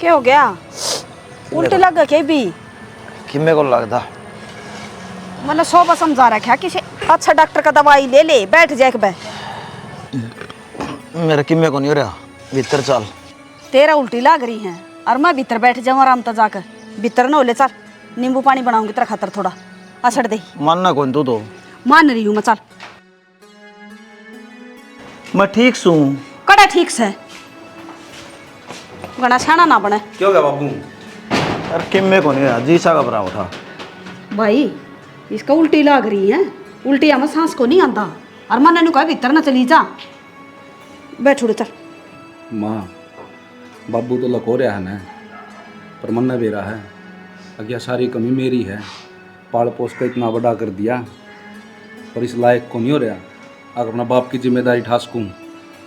क्या हो गया? उल्टी लग गई क्या भी? किम्मे को लगता मैंने 100 बार समझा रखा किसी अच्छा डॉक्टर का दवाई ले ले, बैठ जाए बे। मेरा किम्मे को नहीं हो रहा, भीतर चल। तेरा उल्टी लग रही है और मैं भीतर बैठ जाऊँ आराम से जाकर। भीतर न हो ले, चल नींबू पानी बनाऊंगी तेरा खातर थोड़ा असर दे। मानना कौन तू तो? मान रही हूँ मैं, चल। मैं ठीक सू। कड़ा ठीक से गणा छाना ना बने। क्या हो गया बाबू? अरे किम्मे को नहीं रहा, जीसा घबरा उठा। भाई इसका उल्टी लग रही है, उल्टी हमें सांस को नहीं आता और मैंने नु कहा भीतर ना चली जा, बैठ उड़ चल। माँ बाबू तो लको रहा है ना, पर मन भी रहा है। अज्ञा सारी कमी मेरी है, पाल पोस कर इतना बड़ा कर दिया पर इस लायक को नहीं हो रहा। अगर अपना बाप की जिम्मेदारी ठा सकूँ,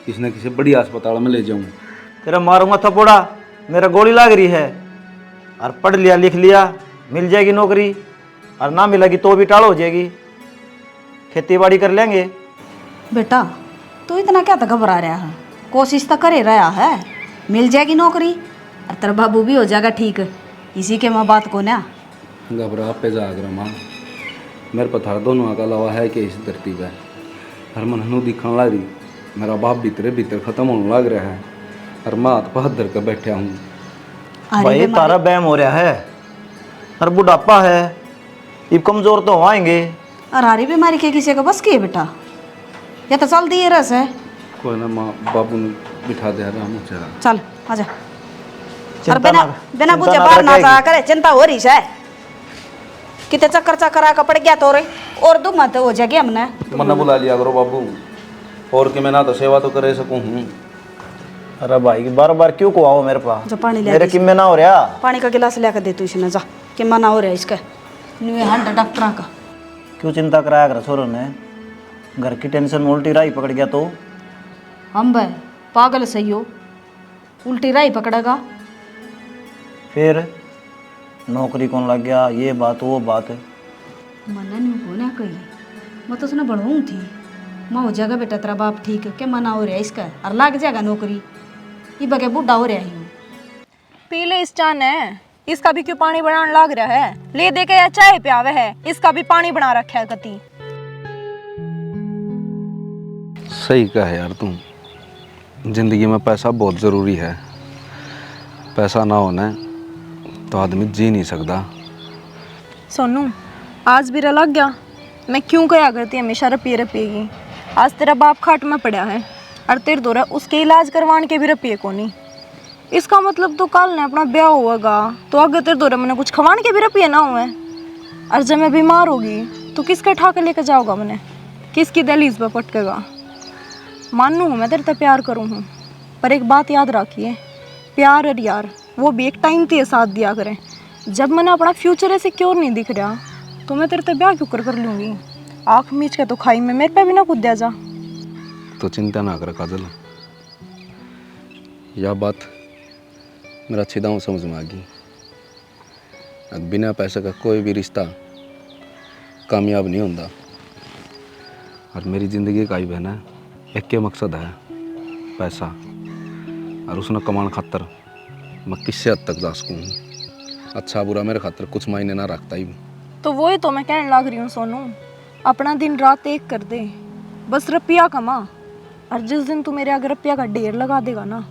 किसी न किसी बड़ी अस्पताल में ले जाऊँ। तेरा मारूंगा थप्पड़ा, मेरा गोली लग रही है। और पढ़ लिया लिख लिया, मिल जाएगी नौकरी, और ना मिलेगी तो भी टाल हो जाएगी। खेती बाड़ी कर लेंगे। बेटा तू इतना क्या तो घबरा रहा है? कोशिश तो करे रहा है, मिल जाएगी नौकरी और तेरा बाबू भी हो जाएगा ठीक। इसी के माँ बात को ना घबरा पे जागर माँ, मेरे पथार दोनों का अलावा है कि इस धरती पर हर मन हनु दिखने लग रही। मेरा बाप भीतरे भीतर खत्म होने लग रहा है और मैं हाथ पाथ धर कर बैठा हूँ। भाई तारा बैम हो रहा है और बुढ़ापा है, ये कमजोर तो आएंगे। और हारी बीमारी के किसी को बस की है बेटा, ये तो चल दिए रस है। कोई ना माँ, बाबू ने बिठा दे रहा हूँ। चल आजा, और चिंता बिना ना- बिना चिंता पूछे ना बाहर ना रखेगी। जा करे। चिंता हो रही है कितने चक्कर चक्कर आकर पड़ गया तो रे, और दो मत हो जाएगी हमने। मन्ना बुला लिया करो बाबू, और कि मैं ना तो सेवा तो करे सकूँ हूँ। अरे भाई बार बार क्यों को आओ मेरे पास? जो पानी ले मेरे किम्मे ना हो रहा। पानी का गिलास लेकर दे तू इसने, जा कि मना हो रहा है इसका न्यू हंड डॉक्टर का। क्यों चिंता कराया कर छोरों ने? घर की टेंशन में उल्टी राही पकड़ गया तो? हम भाई पागल सही हो, उल्टी राही पकड़ेगा। फिर नौकरी कौन लग गया, ये बात वो बात। मना नहीं होना कही, मैं तो उसने बढ़ाऊँ थी। मैं हो जाएगा बेटा तेरा बाप ठीक, क्या मना हो रहा है इसका और लग जाएगा नौकरी। ये बगे बूढ़ा हो रहा है। पी ले इस चान है, इसका भी क्यों पानी बनाने लग रहा है? ले दे के या चाय प्यावे है, इसका भी पानी बना रखा है कति। सही कहा है यार तुम, जिंदगी में पैसा बहुत ज़रूरी है। पैसा ना होना तो आदमी जी नहीं सकता। सोनू आज भी लग गया, मैं क्यों कहा करती हमेशा रुपये रुपये। आज तेरा बाप खाट में पड़ा है और तेरे दौरा उसके इलाज करवाने के भी रुपये को नहीं। इसका मतलब तो कल ने अपना ब्याह होगा तो अगर तेरे दौरा मैंने कुछ खवाने के भी रुपये ना हुए, और जब मैं बीमार होगी तो किसके ठा के लेकर जाओगा? मैंने किसकी दहलीज पर पटकेगा? मानू हूँ मैं तेरे से प्यार करूँ हूँ, पर एक बात याद रखिए, प्यार और यार वो भी एक टाइम ते साथ दिया करें। जब मैंने अपना फ्यूचर सिक्योर नहीं दिख रहा तो मैं तेरे से ब्याह क्यों कर लूँगी? आँख मीच के तो खाई में मेरे पे भी ना कूद दिया जा। तो चिंता ना कर काजल, यह बात मेरा अच्छी दांव समझ में आ गई। अब बिना पैसे का कोई भी रिश्ता कामयाब नहीं होता। और मेरी ज़िंदगी का ही बहन है, एक के मकसद है पैसा, और उसने कमाने खातर मैं किससे हद तक जा सकूँ। अच्छा बुरा मेरे खातर कुछ मायने ना रखता ही। तो वही तो मैं कहने लग रही हूँ सोनू, अपना दिन रात एक कर दे, बस रुपया कमा। और जिस दिन तू मेरे अगर रुपया का ढेर लगा देगा ना,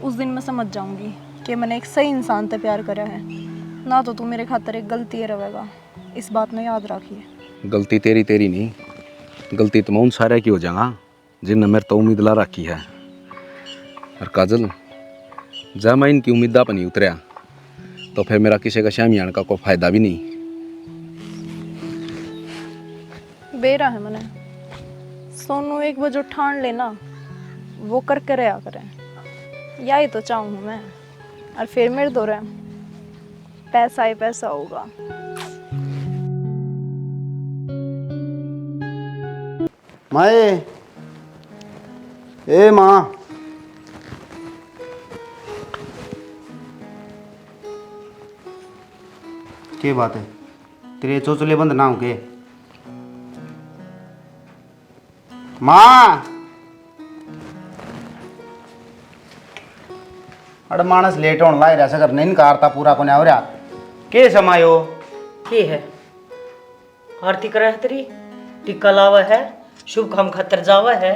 उस दिन मैं समझ जाऊंगी कि मैंने एक सही इंसान से प्यार करा है, ना तो तू मेरे खातर एक गलती रहेगा। इस बात में याद रखिए। गलती तेरी तेरी नहीं, गलती तो मैं उन सारे की हो जाऊंगा जिनने मेरे तो उम्मीद ला रखी है। और काजल जब मैं इनकी उम्मीदा पर नहीं उतरया तो फिर मेरा किसी का शामियान का कोई फायदा भी नहीं। बेरा है मैंने सोनू एक बजे ठान लेना वो करके रहा करें, यही तो चाहूँ हूँ मैं। और फिर मेरे दो रहे पैसा ही पैसा होगा। माए ए माँ, क्या बात है? तेरे चौचले बंद ना हो के? माँ अरे मानस लेट होने लाए रहा सकर नहीं कारता पूरा को हो रहा के समायो के है आरती करे तेरी टिक्का लावा है शुभ काम खातर जावा है।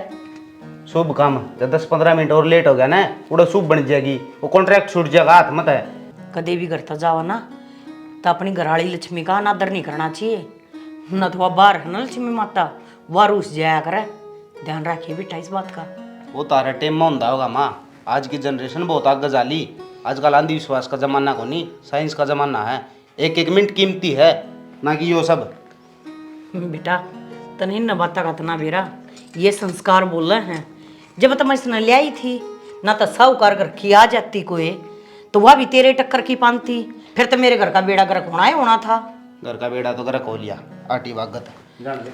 शुभ काम जब 10-15 मिनट और लेट हो गया ना उड़ा शुभ बन जाएगी वो कॉन्ट्रैक्ट छूट जाएगा हाथ मत है। कदे भी करता जावा ना तो अपनी घराली लक्ष्मी का अनादर नहीं करना चाहिए। न तो वह बाहर है ना लक्ष्मी माता वह रूस जाया करे। ध्यान रखिए बेटा इस बात का। वो तारे टेम में होता होगा माँ। आज की जनरेशन बहुत आगे जाली। आजकल अंधविश्वास का जमाना को नहीं साइंस का जमाना है। एक एक मिनट कीमती है ना कि यो सब। बेटा तने न बाता का तना बेरा ये संस्कार बोल रहे हैं। जब तक मैं इसने ले आई थी ना तो साहूकार घर की आ जाती कोई तो वह भी तेरे टक्कर की पानती फिर तो मेरे घर का बेड़ा गर्क होना ही होना था। घर का बेड़ा तो गर्क हो लिया आटी वागत।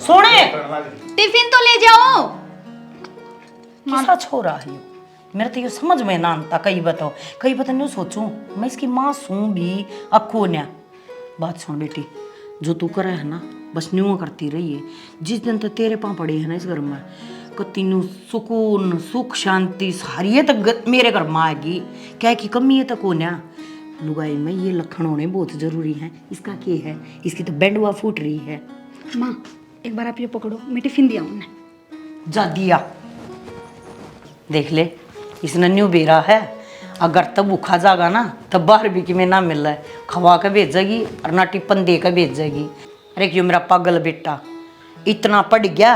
सोने टिफिन तो ले जाओ। किसा छोरा है यो मेरे तो ये समझ में ना आता। कई बताओ कई बता नहीं सोचूं मैं इसकी माँ सूं भी अक्को न्या। बात सुन बेटी जो तू करे है ना बस न्यू करती रही है। जिस दिन तक तेरे पाँव पड़े है ना इस घर में कतीनू सुकून सुख शांति सारी तक मेरे घर में आएगी। क्या की कमी है तक को न्या लुगाई में ये लक्षण होने बहुत जरूरी है। इसका क्या है इसकी तो बैंडवा फूट रही है। माँ एक बार आप ये पकड़ो मैं टिफिन दिया उन्हें। जा दिया देख ले इसने न्यू बेरा है। अगर तब भूखा जागा ना तब बाहर भी कि में ना मिल रहा है खवा के भेजेगी और ना टिप्पन दे के भेजेगी। अरे क्यों मेरा पागल बेटा इतना पढ़ गया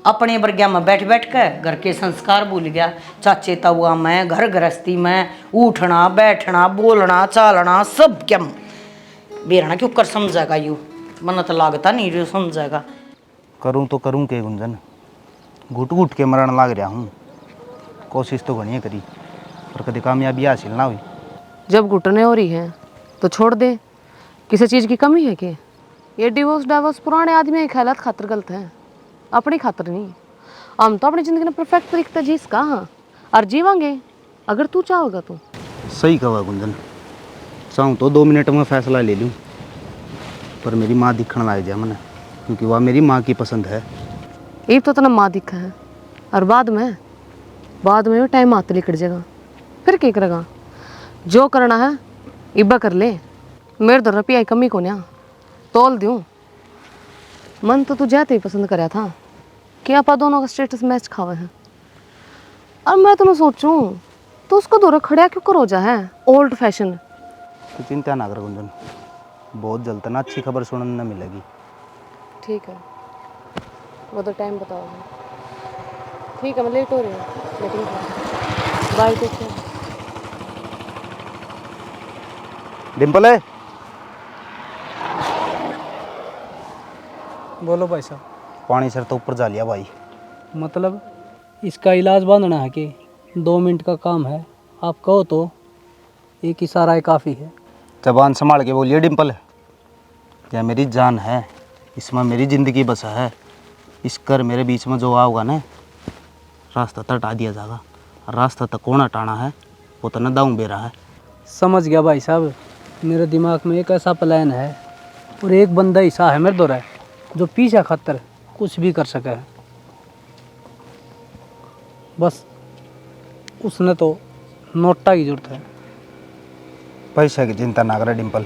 अपने वर्ग्या में बैठ बैठ के घर के संस्कार भूल गया। चाचे तवा में घर गृहस्थी में उठना बैठना बोलना चालना सब क्या बेरना क्यों कर समझेगा यू मन तो लागता नहीं जो समझेगा। करूँ तो करूँ के गुंजन घुट घुट के मरण लाग रहा हूँ। कोशिश तो घनी करी पर कभी कामयाबी हासिल ना हुई। जब घुटने हो रही है तो छोड़ दे। किसी चीज़ की कमी है कि ये डिवोर्स पुराने आदमी के ख्यालात खातर गलत है अपनी खातर नहीं। हम तो अपनी ज़िंदगी में परफेक्ट तरीके जी कहाँ और जीवांगे अगर तू चाहोगा तो। सही कहा गुंजन चाहूँ तो 2 मिनट में फैसला ले लूँ पर मेरी माँ दिखने लग जाए मैंने क्योंकि वह मेरी माँ की पसंद है। ये तो तना माँ दिखा है और बाद में वो टाइम आते लिकट जाएगा फिर क्या करेगा। जो करना है इब्बा कर ले। मेरे तो रुपया की कमी को न्या तोल दूँ। मन तो तू जाते ही पसंद कराया था कि आप दोनों का स्टेटस मैच खावे हैं और मैं तुम्हें सोचूं तो उसको दौरा खड़ा क्यों करो जा है ओल्ड फैशन। तो चिंता ना कर गुंजन बहुत जल्द ना अच्छी खबर सुनने न मिलेगी। ठीक है वो तो टाइम बताओगे। ठीक है मैं लेट हो रही हूँ meeting bye take care. Dimple है बोलो भाई साहब। पानी सर तो ऊपर जा लिया भाई। मतलब इसका इलाज बांधना है कि 2 मिनट का काम है आप कहो तो एक इशारा ही काफ़ी है। जबान संभाल के बोलिए डिम्पल क्या मेरी जान है इसमें मेरी ज़िंदगी बसा है। इस कर मेरे बीच में जो आओगा ना रास्ता तक हटा दिया जाएगा। रास्ता तक कौन हटाना है वो तो न दाऊँ बेरा है। समझ गया भाई साहब। मेरे दिमाग में एक ऐसा प्लान है और एक बंदा ऐसा है मेरे दौरा जो पीछे खातर कुछ भी कर सके है। बस उसने तो नोटा की जरूरत है। पैसे की चिंता ना करे डिम्पल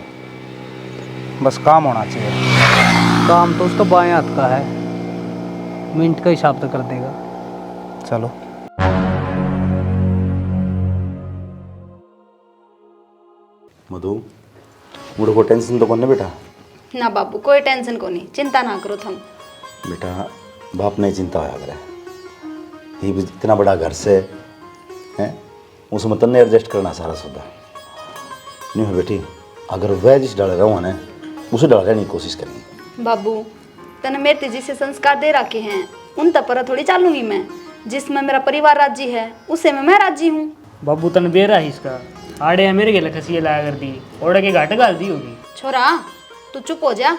बस काम होना चाहिए। काम तो उसका बाएं हाथ का है मिनट का हिसाब तो कर देगा। चलो मधु मुझे को टेंशन तो कौन है बेटा। ना बाबू कोई टेंशन को नहीं चिंता ना करो थम। बेटा बाप नहीं चिंता होया करे ये भी इतना बड़ा घर से हैं उसमें तन्ने एडजस्ट करना सारा सौदा नहीं है बेटी। अगर वह जिस डाल रहा हूँ ना उसे डाल रहने की कोशिश करेंगे। बाबू तने मेरे ते जिसे संस्कार दे रखे हैं उन तक पर थोड़ी चालूंगी मैं। जिसमें मेरा परिवार राजी है उसे में मैं राजी हूँ। बाबू तन बेरा ही इसका आड़े है मेरे गेला खसिए लाया कर दी ओढ़े के घाट गाल दी होगी। छोरा तू चुप हो जा।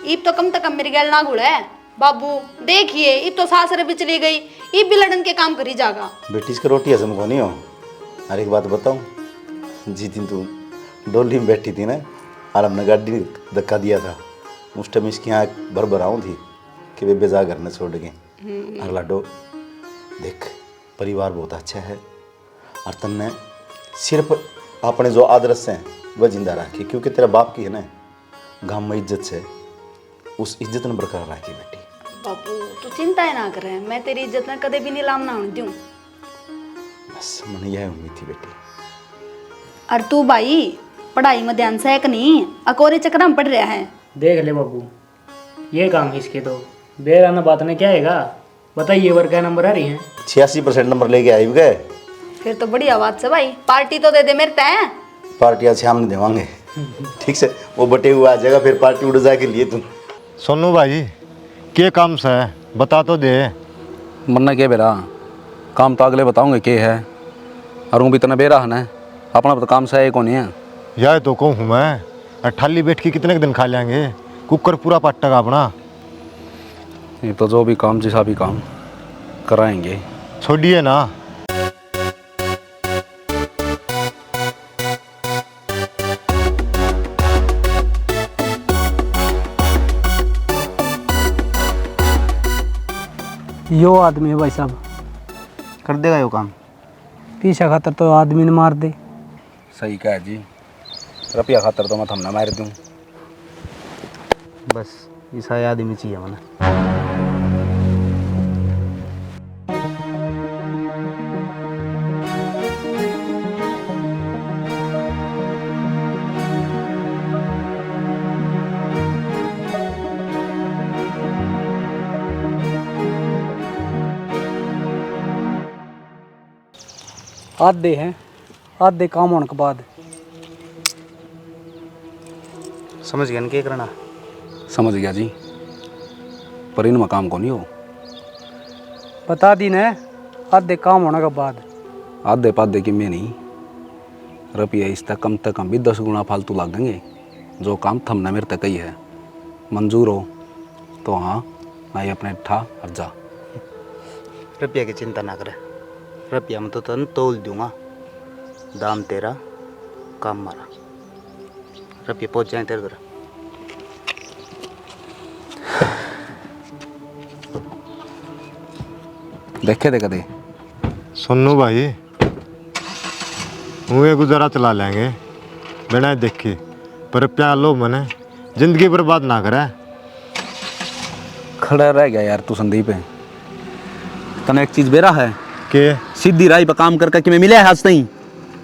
ईब तो कम तक मेरी गैल ना गुड़ा है। बाबू देखिए ईब तो सासरे भी चली गई ईब भी लड़न के काम करी जागा। बेटी इसकी रोटी हजम को नहीं हो। हर एक बात बताऊँ जी दिन तू डोली में बैठी थी ना और हमने गाड़ी धक्का दिया था उस टाइम इसकी यहाँ भर भराऊँ थी कि वे बेजा घर में छोड़ गए। और लाडो देख परिवार बहुत अच्छा है और तन्ने सिर्फ अपने जो आदर्श हैं वह जिंदा रखी, क्योंकि तेरा बाप की है ना गांव में इज्जत से, उस इज्जत ने बरकरार रखी बेटी। बापू तू चिंता ही ना करे, मैं तेरी इज्जत में कदे भी नीलाम ना होने दूं। बस मन यह उम्मीद थी बेटी। और तू भाई पढ़ाई में ध्यान से है कि नहीं, अकोरे चक्कर में पड़ रहा है। देख ले बाबू, ये काम इसके तो बेराना बात ने क्या हैगा। बताइए वर्ग का नंबर आ रही है 86% नंबर लेके आई गए। फिर तो बढ़िया बात है भाई, पार्टी तो दे दे मेरे तय। पार्टी आज शाम में देवांगे ठीक से, वो बटे हुआ आ जाएगा, फिर पार्टी उड़ जा के लिए तुम। सोनू भाई के काम से है बता तो दे। मरना क्या बेरा, काम तो अगले बताऊंगे के है, और वो भी इतना बेरा है ना, अपना तो काम से है कौन है। यह तो कहूँ मैं, ठाली बैठ के कितने दिन खा लेंगे, कुकर पूरा पट्टा अपना। ये तो जो भी काम जैसा भी काम कराएंगे। छोड़िए ना। यो आदमी है भाई साहब, कर देगा यो काम। पीछा खातर तो आदमी ने मार दे। सही कहा जी, रुपया खातर तो मैं थमना मार दूँ। बस ऐसा आदमी चाहिए मना। आधे हैं, आधे काम होने के बाद। समझ गया ना क्या करना। समझ गया जी, पर इन मकाम को नहीं हो। बता दी ने, आधे काम होने के बाद। आधे पाधे की मैं नहीं, रुपया इस तक कम भी 10 गुना फालतू लगेंगे। जो काम थमना मेरे तक ही है, मंजूर हो तो हाँ, मैं अपने ठा और जा। रुपया की चिंता ना करे, रुपया मैं तो तन तोल दूंगा। दाम तेरा, काम मारा। रुपये पहुंच जाए तेरे घर। देखे दे कदे। सोनू भाई हुए गुजारा चला लेंगे बिना देखे, पर प्यार लो मने जिंदगी बर्बाद ना करे। खड़ा रह गया यार तू संदीप है। तने एक चीज बेरा है के सीधी राय पर काम करके कि मैं मिले आज नहीं,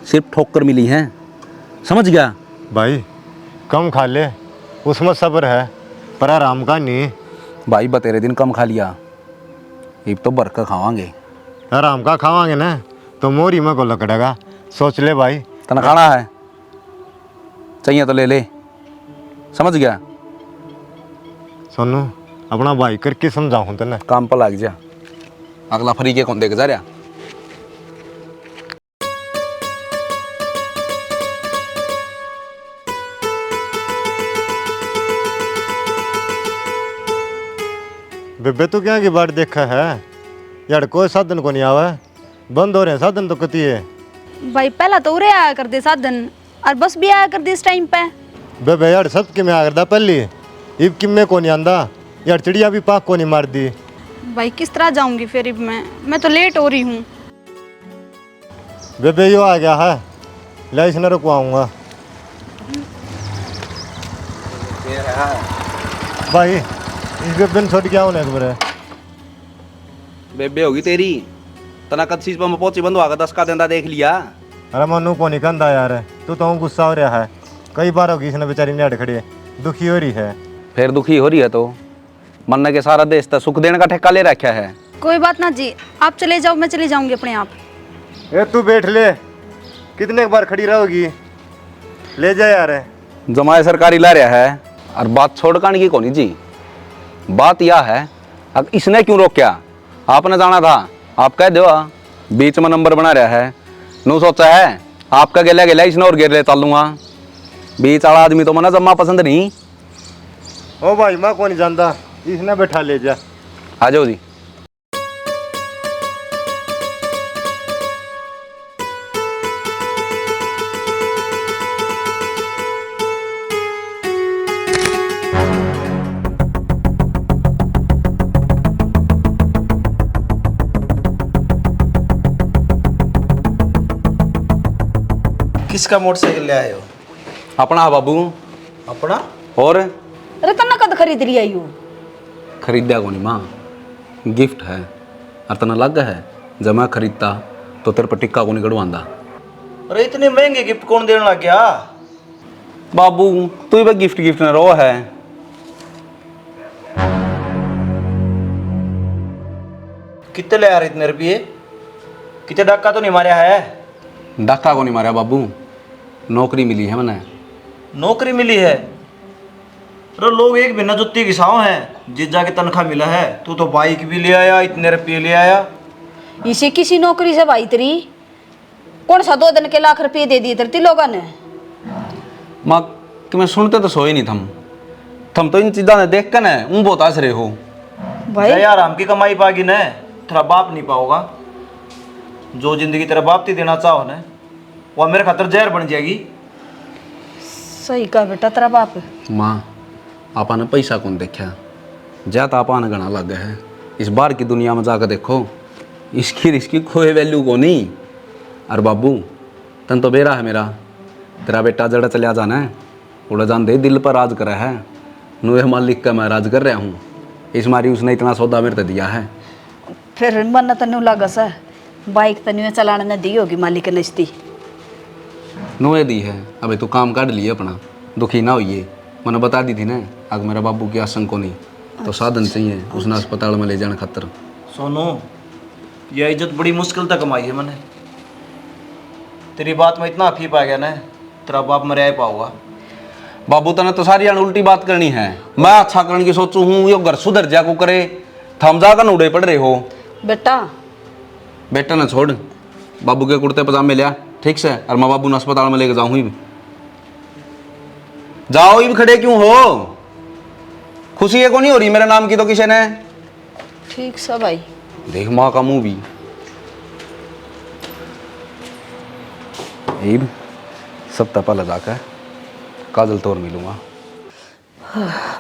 सिर्फ ठोकर मिली है। समझ गया भाई, कम खा ले उसमें सब्र है, पर आराम का नहीं। भाई बतेरे दिन कम खा लिया, अब तो भर कर खावांगे। आराम का खावांगे ना तो मोरी में को लकड़ेगा। सोच ले भाई। तना खाना है, चाहिए तो ले ले। समझ गया सोनू, अपना भाई करके समझाऊं तने। काम पर लग जा, अगला फरी के कौन देख जा रहा। बेबे तो क्या की बात देखा है यार, कोई साधन को नहीं आवा, बंद हो रहे हैं साधन तो कती है। भाई पहला तो उरे आया कर दे साधन, और बस भी आया कर दे इस टाइम पे। बेबे यार सब कि मैं आ करदा पहली, इब कि मैं को नहीं आंदा यार, चिड़िया भी पाक को नहीं मार दी। भाई किस तरह जाऊंगी फिर इब मैं तो लेट हो रही हूँ। बेबे यो आ गया है, ले इसने रुकवाऊंगा। भाई इस बेबे ने छोड़ के आओ ना एक बार। बेबे होगी तेरी, तना कद चीज पर मैं पहुंची बंद हुआ 10 का देंदा देख लिया। अरे मनु को नहीं कंधा यार, तू तो गुस्सा हो रहा है। कई बार होगी इसने बेचारी ने खड़ी है, दुखी हो रही है। फिर दुखी हो रही है तो मन्ना के सारा देश तो सुख देने का ठेका ले रखा है। कोई बात ना जी, आप चले जाओ, मैं चली जाऊंगी अपने आप। ए तू बैठ ले, कितने बार खड़ी रहोगी, ले जा यार। जमाए सरकारी ला रहा है, और बात छोड़ कान की कोनी जी। बात यह है, अब इसने क्यों रोका? आपने जाना था, आप कह दो बीच में नंबर बना रहा है। नू सोचा है आपका गेला गेला इसने और गेर ले चल लूंगा। बीच वाला आदमी तो मना जम्मा पसंद नहीं। ओ भाई मैं को नहीं जानता, इसने बैठा ले जा। आ जाओ जी। किसका मोटरसाइकिल ले आए हो? अपना है बाबू। अपना? और अरे तना कद खरीद रही आई हो? खरीदा को नहीं माँ, गिफ्ट है। और तना लग है जब मैं खरीदता तो तेरे पर टिक्का को नहीं गड़वांदा। अरे इतने महंगे गिफ्ट कौन देने लग गया? बाबू तू ही गिफ्ट गिफ्ट न रो है। कितने ले आ रहे इतने रुपये? कितने डाका तो नहीं मारा है? डाका को नहीं मारा बाबू, नौकरी मिली है मैंने। नौकरी मिली है? अरे लोग एक बिना जुत्ती घिसाओ हैं जिस जाके तनख्वाह मिला है। तू तो बाइक भी ले आया, इतने रुपये ले आया। इसे किसी नौकरी से भाई तेरी कौन सा 2 दिन के लाख रुपये दे दिए तेरे लोगों ने? माँ कि मैं सुनते तो सोए नहीं थम तो इन चीज़ों ने देख कर न ऊँ बहुत हंस रहे हो। भाई यार हम की कमाई पागी न, तेरा बाप नहीं पाओगा। जो जिंदगी तेरा बाप थी देना चाहो न, वह मेरे खातर जहर बन जाएगी। सही कहा बेटा तेरा बाप। माँ आपा ने पैसा कौन देखा, ज्यादा आपा ने गणा लग गया है। इस बार की दुनिया में जाकर देखो, इसकी कोई वैल्यू को नहीं। और बाबू तन तो बेरा है मेरा, तेरा बेटा जड़ा चलिया जाना है, उड़ा जान दे दिल पर राज करा है। नुए मालिक का मैं राज कर रहा हूँ, इस मारी उसने इतना सौदा मेरे दिया है। फिर मन तनु लगा सा बाइक तनु चलाने न दी होगी मालिक ने इसती। नुए दी है, अबे तू काम काट लिए अपना, दुखी ना होइए। मैंने बता दी थी ना अगर मेरा बाबू की आशंक को नहीं तो साधन चाहिए उसने अस्पताल में ले जाने खातर। सोनू यह इज्जत बड़ी मुश्किल तक कमाई है मैंने। तेरी बात में इतना फीप आ गया ना, तेरा बाप मरे आए पाऊंगा। बाबू तने तो सारी उल्टी बात करनी है। मैं अच्छा करने की सोचू हूँ, यो घर सुधर जा को करे, थम जाकर नूडे पड़ रहे हो। बेटा ना छोड़, बाबू के कुर्ते पजामे लिया ठीक से, और मैं बाबू ने अस्पताल में लेके जाऊँ। जाओ ही खड़े क्यों हो? खुशी है को नहीं हो रही मेरे नाम की तो किसी ने? ठीक सब भाई। देख माँ का मुंह भी। ईब सब तपा लगा कर काजल तोड़ मिलूंगा।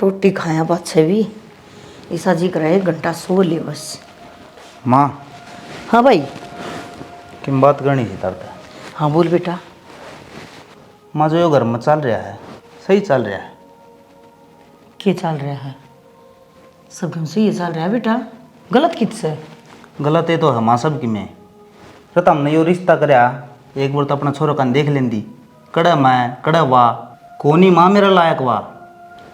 रोटी खाया बात से भी ऐसा जी कर 1 घंटा सो ले बस। माँ हाँ भाई। किन बात करनी थी तरता? हाँ बोल बेटा। माँ जो यो घर में चल रहा है सही चल रहा है? क्या चल रहा है? सब ढंग से ये चल रहा है बेटा, गलत किससे? गलत है तो है माँ सब की में। रत हमने यो रिश्ता करया, एक बार तो अपना छोरा कान देख लेंदी। कड़ा मैं कड़ा वाह कोनी माँ मेरा लायक वाह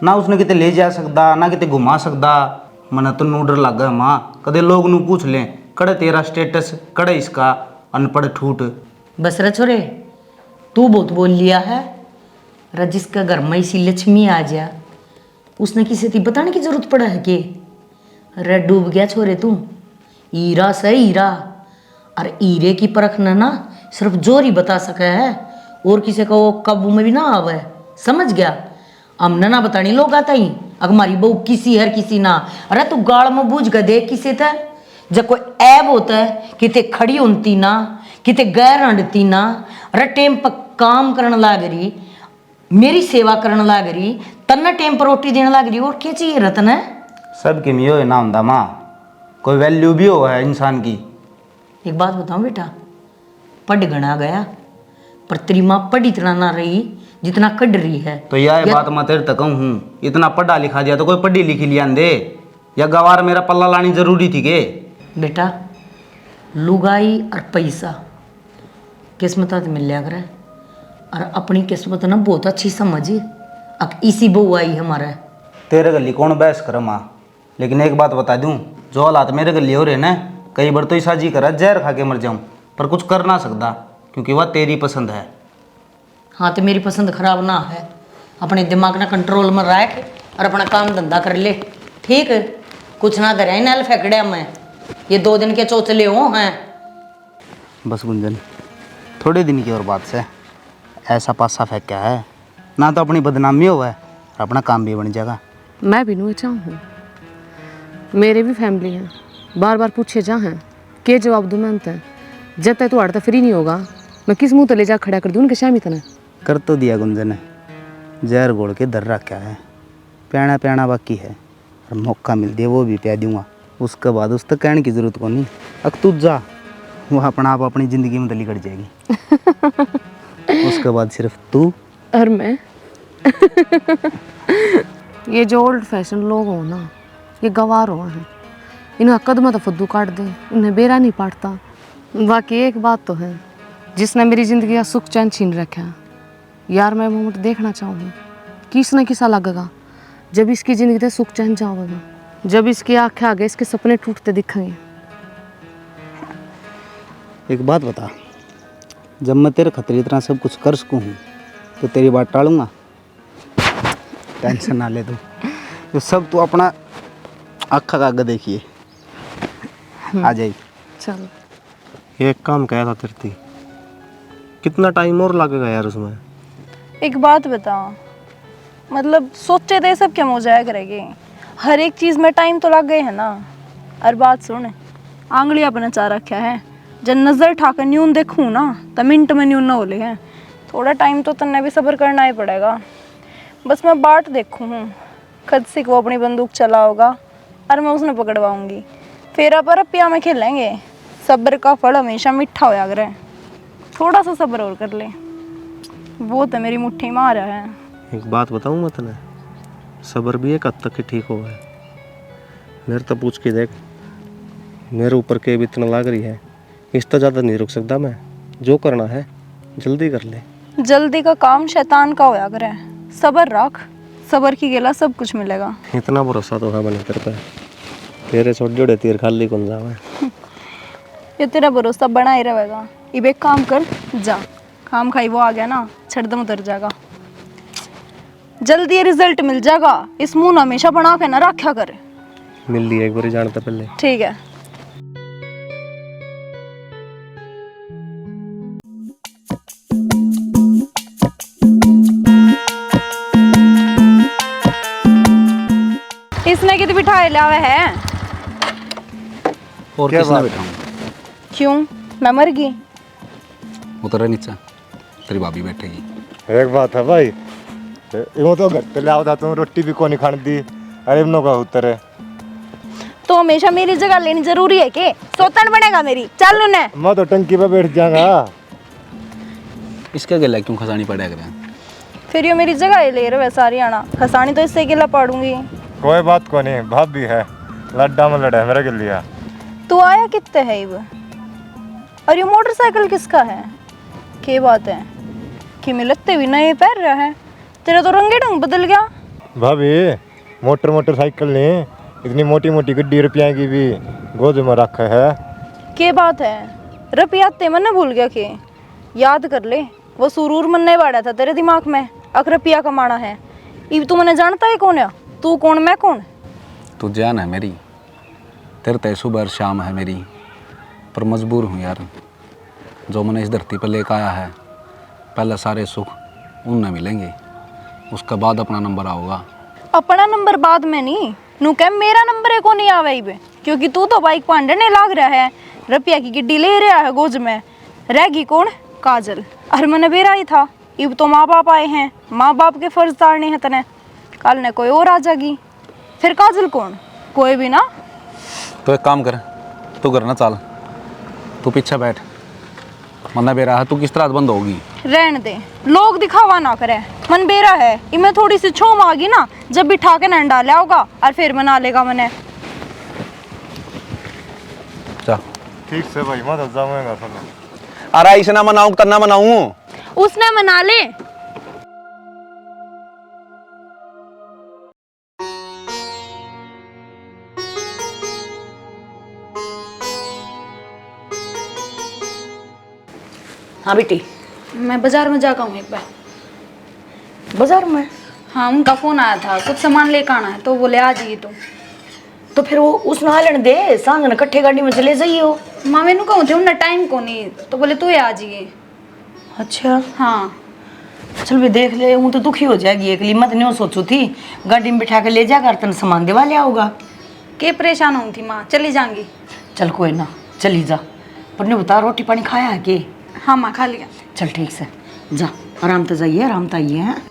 ना, उसने किते ले जा सकता ना किते घुमा सकता। मना तो नूडर लग गया माँ, कदे लोग नू पूछ लें कड़ा तेरा स्टेटस कड़ा इसका अनपढ़ ठूट। बस रे छोरे तू बहुत बोल लिया है। रा जिसका घर में इसी लक्ष्मी आ जा उसने किसी थी बताने की जरूरत पड़ा है कि? रे डूब गया छोरे तू, हीरा से हीरा। और हीरे की परख ना सिर्फ जोर ही बता सका है, और किसी का वो काबू में भी ना आवे। समझ गया? हमने ना बतानी लोग आता ही अगर हमारी बहू किसी हर किसी ना। अरे तू गाड़ में बूझ कर देख किसी था जब कोई ऐब होता है किते खड़ी होती ना किते गैर अंडती ना। अरे टेम पर काम करने लाग रही, मेरी सेवा करने लाग रही, तन्ना टेम पर रोटी देने लाग रही, और क्या चाहिए रतन है? सब के मियो है नाम दा माँ, कोई वैल्यू भी हो है इंसान की। एक बात बताऊं बेटा, पढ़ गणा गया पर तेरी माँ पढ़ी इतना ना रही जितना कढ़ रही है। तो यह बात मैं तेरे तक हूँ, इतना पढ़ा लिखा दिया तो कोई पढ़ी लिखी लिया दे, या गवार मेरा पल्ला लानी जरूरी थी के? बेटा लुगाई और पैसा किस्मत मिल लिया करे, और अपनी किस्मत ना बहुत अच्छी समझी। अब इसी बहू आई हमारा। तेरे गली कौन बहस कर माँ, लेकिन एक बात बता दूँ, जो हालात मेरे गली हो रहे ना, कई बार तो ऐसा जी करा जहर खा के मर जाऊँ, पर कुछ कर ना सकता क्योंकि वह तेरी पसंद है। हाँ तो मेरी पसंद खराब ना है, अपने दिमाग ना कंट्रोल में रख और अपना काम धंधा कर ले, ठीक है? कुछ ना करे नल फेंकड़े में, ये 2 दिन के चौचले हो हैं। बस गुंजन थोड़े दिन की और बात से ऐसा पासा फेंक क्या है ना, तो अपनी बदनामी हो है और अपना काम भी बन जाएगा। मैं भी नुए चाहूँ, मेरे भी फैमिली हैं, बार बार पूछे जा हैं के जवाब दूँ मैं अंत? जब तक तू अड़ता फ्री नहीं होगा मैं किस मुँह तले जा खड़ा कर दूँ उनके शामी तना। कर तो दिया गुंजन ने, जहर घोड़ के दर रखा है, प्याना प्याना बाकी है, और मौका मिल दे वो भी प्या दूँगा। उसके बाद उस तक कहने की ज़रूरत को नहीं, अक तू जा, वो अपना आप अपनी ज़िंदगी में दली कट जाएगी। उसके उसके बाद सिर्फ तू और मैं। ये जो ओल्ड फैशन लोग हो ना, ये गवार हो हैं। इन्हें कदम तो फुद्दू काट दे, इन्हें बेरा नहीं पाटता। बाकी एक बात तो है, जिसने मेरी ज़िंदगी का सुख चैन छीन रखा है, यार मैं मोमेंट देखना चाहूँगी किस न किसा लगेगा जब इसकी ज़िंदगी से सुख चैन जाओगा, जब इसकी आंखें आगे इसके सपने टूटते दिखेंगे। एक बात बता, जब मैं तेरे खतरे इतना सब कुछ कर सकूँ तो तेरी बात टालूंगा? टेंशन ना ले तू, ये सब तू अपना आँखा का आगे देखिए। आ जाइए। चलो एक काम कहा था तेरे, कितना टाइम और लगेगा यार उसमें? एक बात बता, मतलब सोचे थे सब क्या हो जाया करेगी? हर एक चीज़ में टाइम तो लग गए है ना। और बात सुन, आंगली अपने चाह रखा है, जब नज़र ठाकर न्यून देखूँ ना तो मिनट में न्यून ना हो ले हैं। थोड़ा टाइम तो तन्ने भी सब्र करना ही पड़ेगा। बस मैं बाट देखूँ हूँ खुद से वो अपनी बंदूक चलाओगा और मैं उसने पकड़वाऊँगी, फेरा पर रपिया में खेलेंगे। सब्र का फल हमेशा मीठा होया करे, थोड़ा सा सब्र और कर ले। वो तो मेरी मुट्ठी में आ रहा है। एक बात बताऊँ मैं तने, सब्र भी एक हद तक ही ठीक हुआ है। मेरे तो पूछ के देख, मेरे ऊपर के भी इतना लाग रही है, इस तो ज़्यादा नहीं रुक सकता मैं। जो करना है जल्दी कर ले। जल्दी का काम शैतान का होया करे, सब्र रख, सब्र की गिला सब कुछ मिलेगा। इतना भरोसा तो है बने तेरे पे, तेरे छोटे जोड़े तीर खाली कौन जावे। ये तेरा भरोसा बना ही रहेगा। इब एक काम कर, जा काम खाई वो आ गया ना, छड़दम उतर जाएगा, जल्दी रिजल्ट मिल जाएगा। इस मुंह हमेशा बना के ना रखा कर। मिल लिया एक बार जानता पहले। ठीक है। इसने कितने बिठाए लावे है? और क्या किसने बात? बैठाऊँ? क्यों, मैं मर गई? उतरे नीचे, तेरी भाभी बैठेगी। एक बात है भाई, वो तो घर पे लाओ था, तुम रोटी भी को नहीं खाने दी। अरे इनो का उतरे तो हमेशा मेरी जगह लेनी जरूरी है के? सोतन बनेगा मेरी, चल नुने। मैं तो टंकी पे बैठ जाऊंगा। इसके गला क्यों खसानी पड़ा कर? फिर ये मेरी जगह ही ले रहे सारी आना, खसानी तो इससे अकेला पाड़ूंगी। कोई बात को नहीं, भाभी भी है, लड्डा में लड़ा है मेरे के लिए। तू आया कितने है इब? और ये मोटरसाइकिल किसका है? क्या बात है कि मैं लगते भी नए पैर रहा है, तेरा तो रंगे ढंग बदल गया। भाभी मोटरसाइकिल नहीं, इतनी मोटी मोटी गड्डी रुपया की भी गोद में रखा है। क्या बात है, रुपया ते मन भूल गया के? याद कर ले, वो सुरूर मन नहीं बाड़ा था तेरे दिमाग में, अक रुपया कमाना है। इब तू मैंने जानता है कौन है? तू कौन मैं कौन? तू जान है मेरी, तेरे तय सुबह शाम है मेरी, पर मजबूर हूँ यार। जो मैंने इस धरती पर लेकर आया है, पहले सारे सुख उनने मिलेंगे, उसके बाद अपना नंबर आओगा। अपना नंबर बाद में नहीं, नू कह मेरा नंबर है को नहीं आवे इब, क्योंकि तू तो बाइक पांडने लाग रहा है, रुपया की गिड्डी ले रहा है गोज में। रहेगी कौन? काजल। और मैंने बेरा ही था, इब तो माँ बाप आए हैं, माँ बाप के फर्ज ताड़ने हैं तने, कल ने कोई और आ जाएगी, फिर काजल कौन? कोई भी ना। तो एक काम कर, तू घर ना चल, तू पीछे बैठ, मन्ना बेरा है, तू किस तरह बंद होगी? रहने दे, लोग दिखावा ना करे, मन बेरा है, इमें थोड़ी सी छोम आ गई ना, जब बिठा के न डाले होगा और फिर मना लेगा मने। जा। ठीक से भाई, मैं तो जाऊंगा। अरे इसे ना मनाऊं तना मनाऊं? उसने मना ले। हाँ बेटी। मैं बाजार में जाकर हूँ एक बार। बाजार में? हाँ, उनका फ़ोन आया था, कुछ सामान लेकर आना है, तो बोले आ जाइए तुम। तो फिर वो उसमें हालन दे, सांग न कट्ठे गाड़ी में चले जाइए हो। माँ मैंने कहूँ थे उन्हें टाइम को नहीं, तो बोले तू आ जाइए। अच्छा हाँ चल भी देख ले, हूँ तो दुखी हो जाएगी एकली, मत नहीं सोचू थी गाड़ी में बिठा के ले जाकर तन सामान देवा लिया होगा। के परेशान हों थी माँ, चली जाऊंगी। चल कोई ना, चली जा, पर नहीं बता रोटी पानी खाया है के? हाँ माँ खा लिया। चल ठीक से जा, आराम से जाइए, आराम से आइए। हैं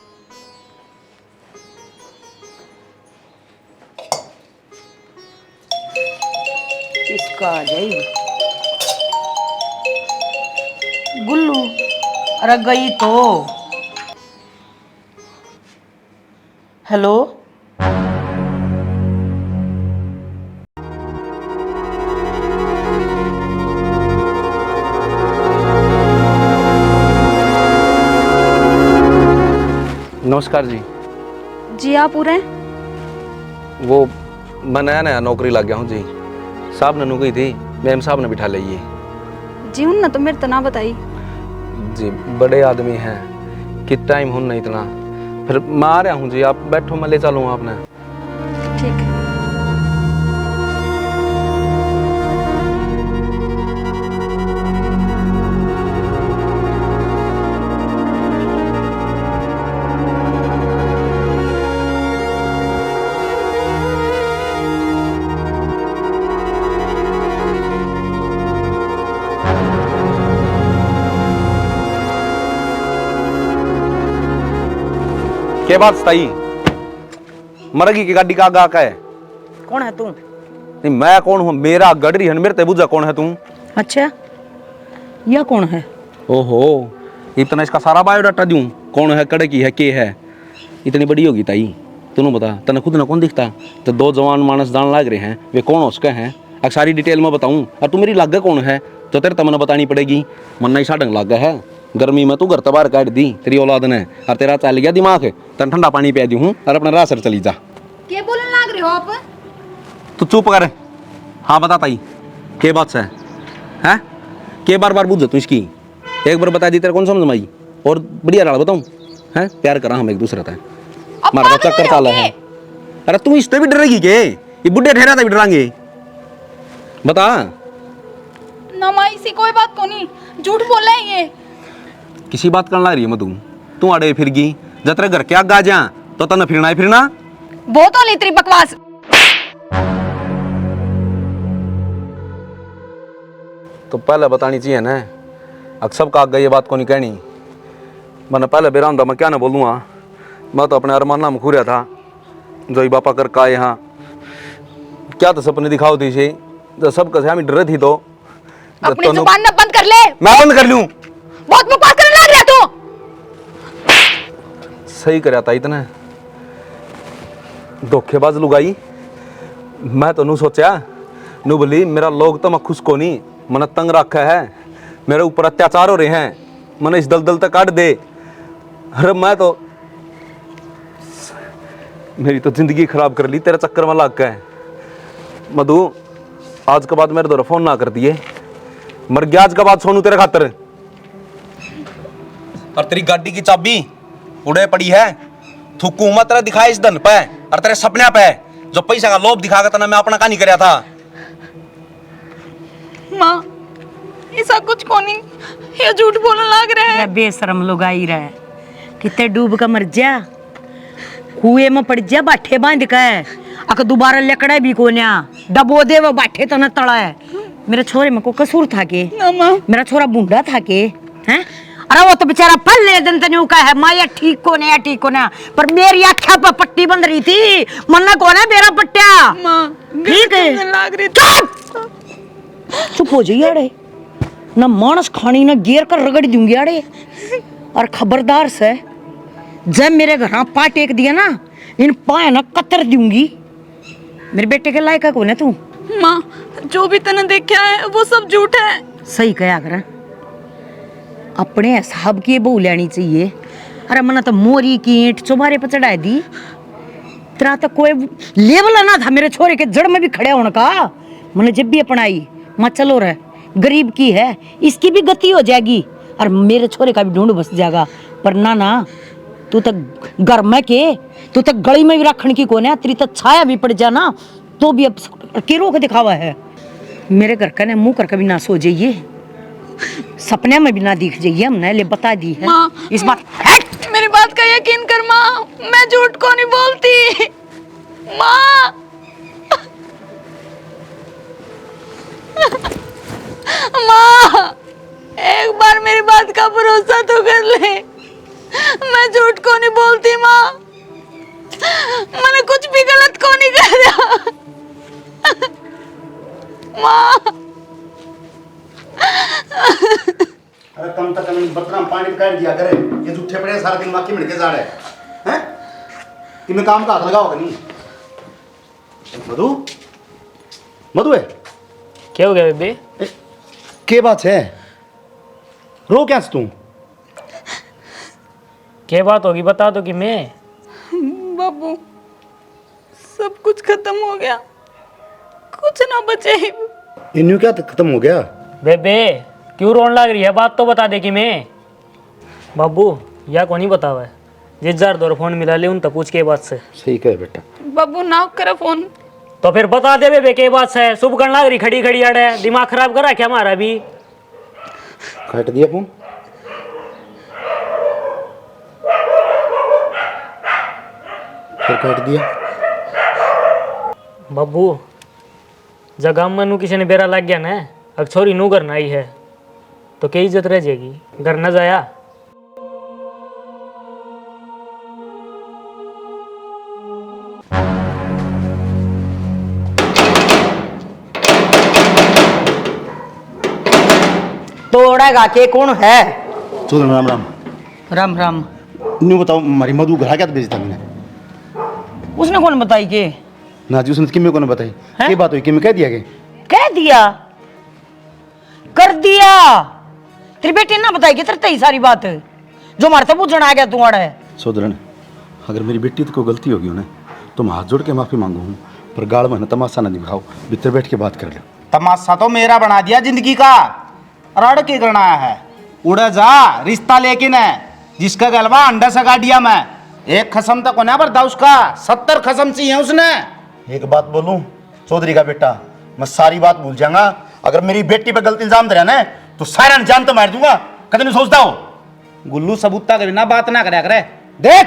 इसका आ जाइए गुल्लू। अरे गई तो। हेलो, नमस्कार जी। जी आप पूरे हैं? वो मैं नया नया नौकरी लग गया हूँ जी। साहब ने गई थी, मैम साहब ने बिठा ली है जी। उन ना तो मेरे तना बताई जी। बड़े आदमी हैं, कित टाइम हूँ नहीं इतना। फिर मैं आ रहा हूँ जी, आप बैठो, मैं ले चलूँगा आपने। ठीक है। क्या बात सताई? मरगी की गाड़ी का आगा का है? कौन है तू? नहीं, मैं कौन हूँ? मेरा गडरी है, मेरे ते बुझा कौन है तू? अच्छा, यह कौन है? ओहो, इतना इसका सारा बायोडाटा दूं? कौन है, कड़े की है, के है? इतनी बड़ी होगी ताई, तूने बता, तने खुद ना कौन दिखता? तो दो जवान मानस जान लाग रहे हैं, वे कौन हो उसके हैं? अब सारी डिटेल में बताऊं? और तू मेरी लाग कौन है तो तेरे तमने बतानी पड़ेगी। मन नहीं साढ़ंग लाग है, गर्मी में तू घर तबार काट दी तेरी औलाद ने, और तेरा चल गया दिमाग, तन ठंडा पानी पिया दी हूँ और अपना राह सर चली जा। क्या बोलने लग रहे हो आप? तू चुप कर। हाँ बता ताई, के बात से है? के बार बार बुझ तू इसकी? एक बार बता दी तेरे कौन समझ में आई? और बढ़िया राल बताऊं है, प्यार करा हम एक दूसरे तय, मारा चक्कर चाला है। अरे तू इससे भी डरेगी के? ये बुढ़े ठहरा था भी डरांगे? बता ना माँ, इसी कोई बात को नहीं, झूठ बोल रहा है ये। किसी बात करना रही है मैं तू आड़े फिर गई जब तेरे घर के आग आ जा तो तने फिरना ही फिरना। बहुत हो ली तेरी बकवास। तो पहले बतानी चाहिए ना, अक्सर का आग ये बात को नहीं कहनी। मैंने पहले बेरामदा मैं क्या ना बोलूँगा, मैं तो अपने अरमाना में खूरिया था जो बापा कर का यहाँ क्या तो सपने दिखाओ थी से तो सब कसे हमें डर थी। तो अपनी जुबान ना बंद कर ले। मैं बंद कर लूं? बहुत बकवास करने लग रहा तू। सही कर था इतना धोखेबाज लुगाई। मैं तो नू सोचा नू बोली मेरा लोग तो मैं खुश को नहीं, मन तंग रखा है, मेरे ऊपर अत्याचार हो रहे हैं, मैंने इस दलदल तक काट दे। अरे मैं तो मेरी तो जिंदगी खराब कर ली तेरे चक्कर में लग के। मधु आज के बाद मेरे द्वारा फोन ना कर दिए, मर गया आज के बाद सोनू तेरे खातर। और तेरी गाड़ी की चाबी उड़े पड़ी है, थूकू मत तेरा दिखाए इस धन पे और तेरे सपने पे जो पैसा का लोभ दिखागा तना मैं अपना का नहीं करया था। माँ, ऐसा कुछ को नहीं, ये झूठ बोलने लग रहा है। बेशरम लोग आई रहे, कितने डूब का मर जा, कुएं में पड़ जा बाठे बांध के, अक दोबारा लकड़ा भी कोन्या डबो दे वो बाठे तो न तड़ा है। मेरे छोरे में को कसूर था के? मेरा छोरा बूढ़ा था के? हैं? अरे वो तो बेचारा पल ले दिन तन्यू का है, माया ठीक को नहीं, ठीक को ना, पर मेरी आँखों पर पट्टी बंद रही थी, मन्ना कौन है मेरा पट्टिया? ठीक है, चुप हो जाइए अड़े, न मानस खानी न गिर कर रगड़ दूंगी अड़े। और खबरदार से जब मेरे घर पा टेक दिया ना, इन पाए न कतर दूंगी। मेरे बेटे के लायक कौन है तू? माँ, जो भी तने देखा है वो सब झूठ है। सही कहा कर, अपने हिसाब की बहू लेनी चाहिए। अरे मना तो मोरी की ईंट चुबारे पर चढ़ा दी, तेरा तो कोई लेवल ना था मेरे छोरे के जड़ में भी खड़े होने का। मैंने जब भी अपनाई माँ चलो रहे, गरीब की है, इसकी भी गति हो जाएगी और मेरे छोरे का भी ढूंढ बस जाएगा। पर ना ना, तू तो घर में के, तू तो गली में भी रखने की कौन है, तेरी तो छाया भी पड़ जाना तो भी अब के रोक दिखावा है। मेरे घर का ने मुंह करके भी ना सो जाइए, सपने में भी ना दिख जाइए, हमने ले बता दी है इस बात। मेरी बात का यकीन कर माँ, मैं झूठ को नहीं बोलती। माँ माँ, एक बार मेरी बात का भरोसा तो कर ले, मैं झूठ को नहीं बोलती माँ, मैंने कुछ भी गलत को नहीं करा माँ। अरे कम तक बर्तन में पानी काट दिया करे, ये जूठे पड़े सारा दिन माखी मिल के जा रहे हैं। कि मैं काम का हाथ लगाओगे नहीं? मधु, मधु है क्या हो गया बेबे? के बात है? रो क्या तू? क्या बात होगी बता दो कि मैं। बाबू सब कुछ खत्म हो गया, कुछ ना बचे। इन्हें क्या खत्म हो गया? बेबे क्यों रोन लग रही है, बात तो बता दे कि मैं। बाबू या को नहीं बतावा है, जिस जार दौर फोन मिला ले उन तो पूछ के बात से। सही कहे बेटा। बाबू ना करा फोन। तो फिर बता दे बेबे के बात से, शुभ करना लग रही खड़ी खड़ी अड़े, दिमाग खराब करा क्या हमारा भी। काट दिया फोन? फिर काट दिया? बाबू जगह मनु किसी ने बेरा लग गया ना, अब छोरी नू घर आई है तो क्या इज्जत रह जाएगी, घर न जाया। तोड़ेगा के कौन है? चलो राम राम। राम राम। न्यू बताओ, हमारी मधु घर क्या भेजता मैंने? उसने कौन बताई के? ना जी उसने किम्मे को ने बताई। क्या बात हुई? किम्मे कह दिया के? कह दिया कर दिया। तेरी बेटी ने ना बताई कि तेरी सारी बात जो मारे से पूछना आ गया तू अड़े। सोदरन, अगर मेरी बेटी तो कोई गलती होगी उन्हें तो मैं हाथ जोड़ के माफी मांगू हूँ, पर गाड़ में तमाशा न दिखाओ, भीतर बैठ के बात कर लो। तमाशा तो मेरा बना दिया जिंदगी का, रड़ के करना है। उड़ा जा रिश्ता लेकिन है जिसका गलबा अंडा से गाड़िया में एक खसम तक होना बरदा उसका, 70 खसम चाहिए उसने। एक बात बोलूं चौधरी का बेटा, मैं सारी बात भूल जाऊंगा। अगर मेरी बेटी पे गलत इल्जाम दे रहा ना तो सारा जान तो मार दूंगा। कदम नहीं सोचता हो गुल्लू सबूता के बिना बात ना करे। देख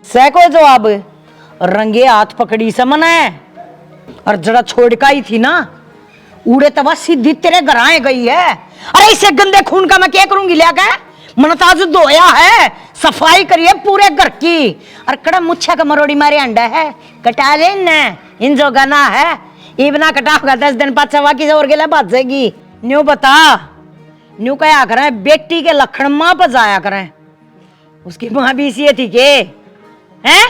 सैको जवाब रंगे हाथ पकड़ी समन है, और जरा छोड़ का ही थी ना उड़े तब सीधी तेरे घर आए गई है। अरे इसे गंदे खून का मैं क्या करूंगी लिया के? मन ताज धोया है, सफाई करिए पूरे घर की, और कड़ा मुच्छा का मरोड़ी मारे अंडा है कटा ले न इन जो गाना है इबना कटा होगा 10 दिन पाछा वाकी और गेला बात जाएगी। न्यू बता, न्यू कया करें बेटी के लखन मां पर जाया करें, उसकी मां भी इसी थी के हैं?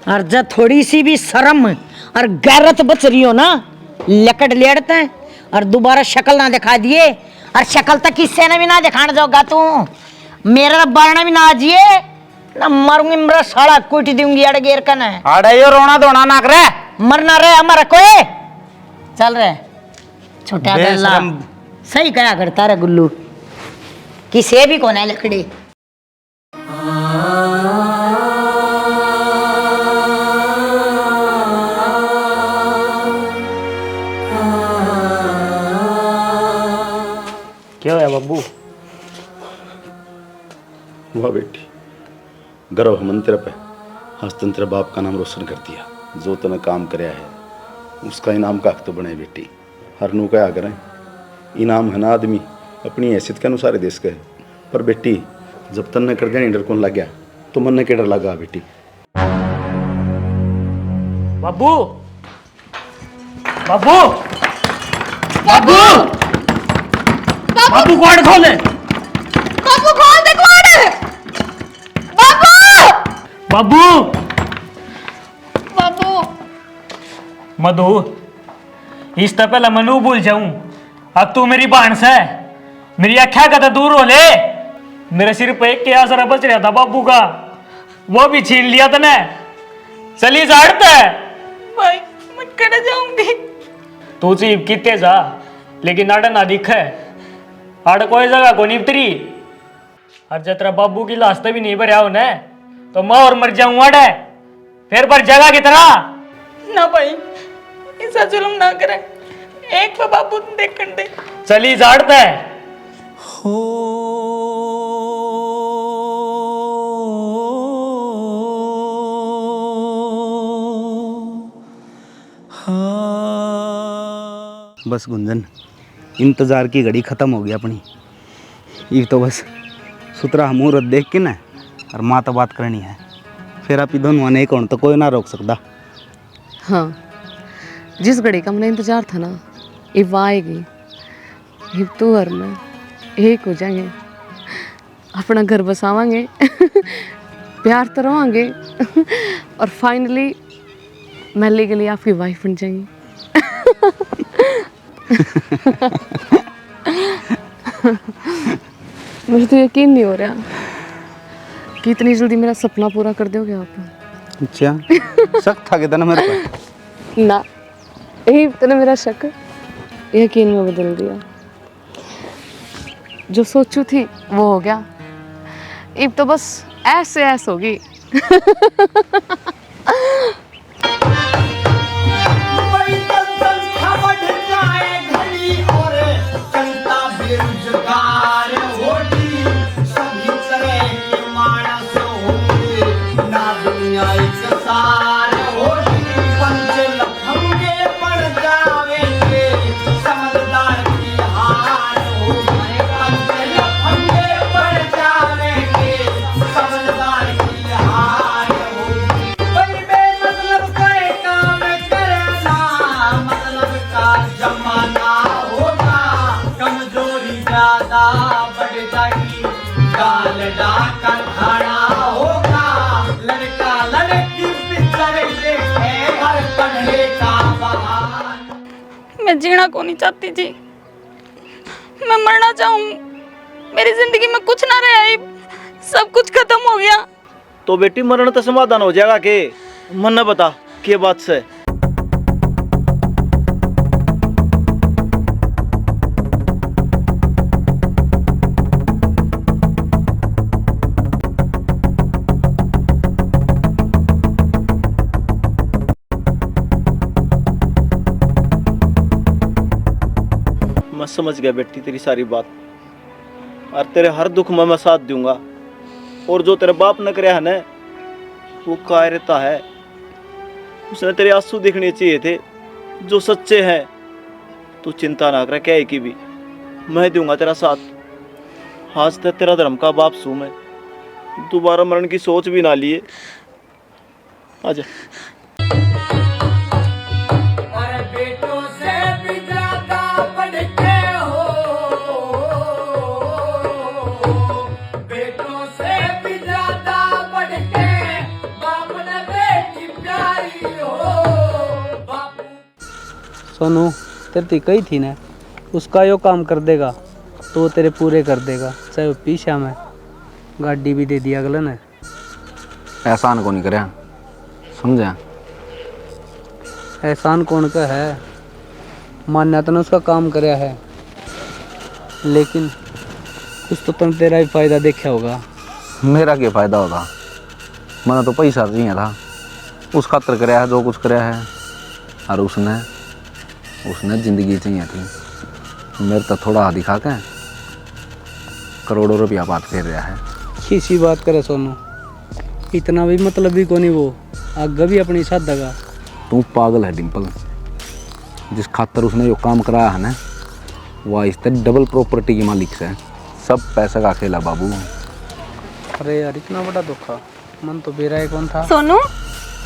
और जब थोड़ी सी भी शर्म और गैरत बच रही हो ना लकड़ लेड़ते हैं, और दोबारा शक्ल ना दिखा दिए, और शक्ल तक किससे ने भी ना दिखाने जाओगा तू, मेरा बारना भी ना आजिए ना मरूंगी, मेरा साड़ा कुट दूंगी अड़ गेर कन है। अरे यो रोना धोना ना करे, मरना रहे हमारा कोई चल रहे छोटा गल्ला। सही कहा करता रे गुल्लू, किसे भी कौन है लकड़ी। क्या होया बाबू? वाह बेटी, गर्व है मन तेरे पे, हस्तन तेरे बाप का नाम रोशन कर दिया। जो तूने काम कराया है उसका इनाम का हक तो बने बेटी। हर नू क्या करें, इनाम है ना आदमी अपनी हैसियत के अनुसार देश के, पर बेटी जब तन्ने कर देने डर कौन लग गया तो मन ने के डर लगा बेटी। बाबू बाबू बाबू बाबू कौन खोले? बाबू खोल दे कौन? बाबू बाबू बाबू मधु इस तो पहले मनु भूल जाऊं, अब तू मेरी बहन से मेरी अख्या का तो दूर हो ले। मेरे सिर पे एक आसरा बच रहा था बाबू का, वो भी छीन लिया तने। चली जाड़ता है भाई, मैं कड़ जाऊंगी। तू चीप कितने जा, लेकिन आड़ ना दिखे, आड़ कोई जगह को नहीं उतरी। और जब तेरा बाबू की लाश भी नहीं भरिया होने तो मैं और मर जाऊं आड़े, फिर पर जगह की तरह ना भाई, ऐसा जुल्म ना करें, एक बार बाबू देखने दे। चली जाड़ता है। बस गुंजन, इंतजार की घड़ी खत्म हो गई अपनी। ये तो बस सुतरा मुहूर्त देख के ना और माँ तो बात करनी है, फिर आप दोनों नहीं कौन तो कोई ना रोक सकता। हाँ, जिस घड़ी का मैंने इंतजार था ना ये वो आएगी, हिब तू और मैं एक हो जाएंगे, अपना घर बसावांगे, प्यार तो रवांगे और फाइनली मैं लीगली आपकी वाइफ बन जाएंगी। मुझे तो यकीन नहीं हो रहा कि इतनी जल्दी मेरा सपना पूरा कर दोगे आप। अच्छा शक था कितना मेरे को? ना, यही तूने मेरा शक यकीन में बदल दिया। जो सोचू थी वो हो गया, अब तो बस ऐसे होगी। मैं जीना को नहीं चाहती जी, मैं मरना चाहूँ। मेरी जिंदगी में कुछ ना रहा, सब कुछ खत्म हो गया। तो बेटी मरण तो समाधान हो जाएगा के? मन न बता के बात से। मैं समझ गया बेटी तेरी सारी बात, और तेरे हर दुख में मैं साथ दूंगा। और जो तेरे बाप ने कराया है ना, वो कायरता है। उसने तेरे आंसू दिखने चाहिए थे जो सच्चे हैं। तू चिंता ना कर, क्या है कि भी मैं दूंगा तेरा साथ। आज तक तेरा धर्म का बाप सू मैं, दोबारा मरण की सोच भी ना लिए। आजा। सोनू तेरी कही थी ना, उसका यो काम कर देगा तो वो तेरे पूरे कर देगा, चाहे वो पीछा में गाड़ी भी दे दिया अगले ने। एहसान को नहीं करया, समझा? एहसान कौन का है? मान्या तो ने उसका काम कराया है, लेकिन कुछ तो तुम तेरा ही फायदा देखा होगा। मेरा क्या फ़ायदा होगा? मैंने तो पैसा चाहिए था, उस खातर कराया है जो कुछ कराया है। और उसने ज़िंदगी चाहिए थी। मेरे तो थोड़ा दिखा के करोड़ों रुपया बात कर रहा है। किसी बात करे सोनू, इतना भी मतलब भी को नहीं, वो आगे भी अपनी साथ दगा। तू पागल है डिम्पल, जिस खातर उसने जो काम कराया है ना, वह इस तरह डबल प्रॉपर्टी की मालिक से। सब पैसा का खेला बाबू। अरे यार इतना बड़ा धोखा, मन तो बेरा है कौन था। सोनू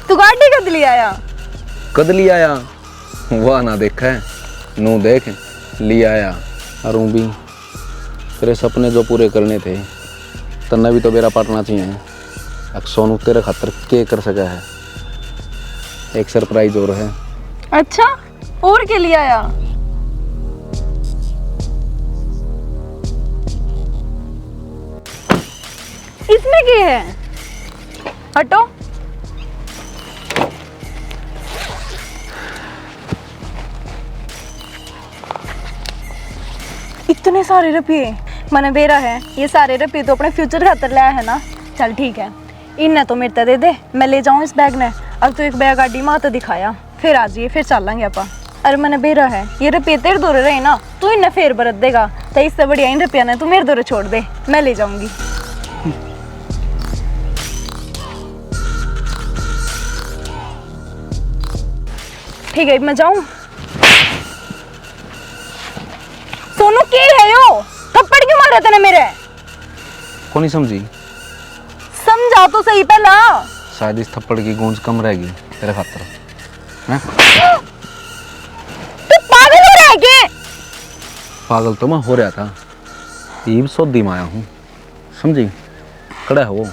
तू गाड़ी कद ले आया? कद लिया आया, वह ना देखा है, नू देख लिया आया। और भी तेरे सपने जो पूरे करने थे, तन्ना भी तो मेरा पाटना चाहिए। अब सोनू तेरे खातर क्या कर सका है? एक सरप्राइज और है। अच्छा, और के लिए आया? इसमें क्या है? हटो। इतने सारे रुपये मैंने बेरा है, ये सारे रुपये तो अपने फ्यूचर खातर लाया है ना। चल ठीक है, इन्हें तो मेरे दे दे, मैं ले जाऊँ इस बैग ने। अब तो एक बैग गाड़ी माँ तो दिखाया, फिर आ जाइए, फिर चलेंगे आपा। अरे मैंने बेरा है, ये रुपये तेरे दौरे रहे ना, तू इन्हें फेर बरत देगा, तो इससे बढ़िया इन रुपया ने तू मेरे दौरे छोड़ दे, मैं ले जाऊंगी। ठीक है, मैं जाऊं? सोनू के है यो? थप्पड़ क्यों मारा तूने मेरे? कौन नहीं समझी? समझा तो सही पहला। शायद इस थप्पड़ की गूंज कम रहेगी तेरे खातर। हैं? तू पागल हो रहा है क्या? पागल तो मैं हो रहा था, ईब सौदी में आया हूँ, समझी? खड़ा है वो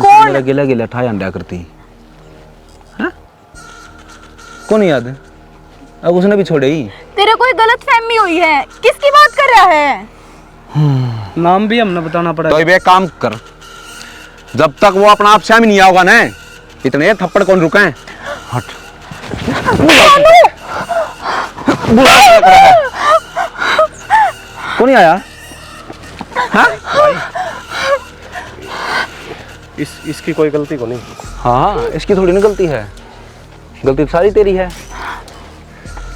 कौन? मेरा गिला गिला ठाई अंडा करती है, कौन याद है? अब उसने भी छोड़े ही। तेरे कोई गलत फहमी हुई है, किसकी बात कर रहा है? नाम भी हमने बताना पड़ेगा। तो एक काम कर, जब तक वो अपना आप शामिल नहीं होगा ना, इतने थप्पड़ कौन रुका है? हट। कौन आया? हाँ? इसकी कोई गलती को नहीं। हाँ, इसकी थोड़ी ना गलती है, गलती तो सारी तेरी है।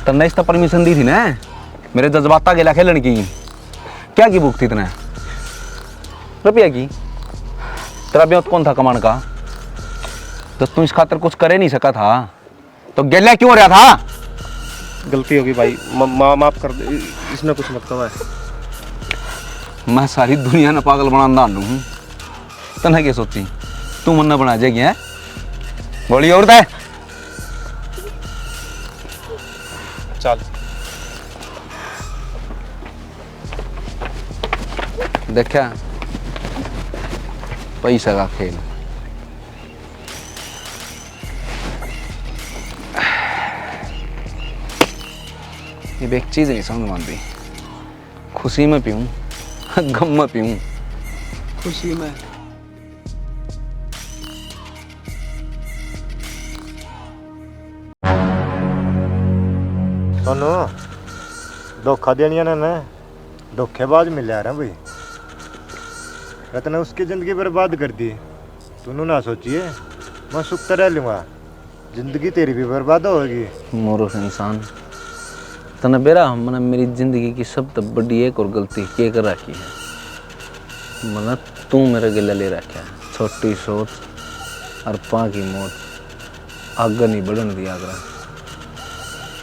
तन्ने इसका परमिशन दी थी ना मेरे जज्बाता गेला खेलन की, क्या की भूख थी इतने रुपया की? तेरा ब्याह कौन था कमान का? तो तू इस खातर कुछ करे नहीं सका था तो गेला क्यों हो रहा था? गलती होगी भाई, माफ कर दे, इसने कुछ मत कहा है। मैं सारी दुनिया ने पागल बना डालू हूँ, तन्ने क्या सोची तू मन बना जाएगी है? बोली और है चल देखा पैसा का खेल। ये एक चीज नहीं समझ मानती, खुशी में पीऊं गम में पीऊं? खुशी में सोनू धोखा देनिया ने धोखेबाज मिले रहे भाई। रतन उसकी जिंदगी बर्बाद कर दी, तूने ना सोचिए मैं सुख तो रह लूँगा, जिंदगी तेरी भी बर्बाद होगी। मोरो इंसान तने बेरा मैंने मेरी जिंदगी की सब तब बड़ी एक और गलती के कर रखी है, मैंने तू मेरे गिला ले रखा है। छोटी सोच और पा की मौत आगे नहीं बढ़न दिया कर।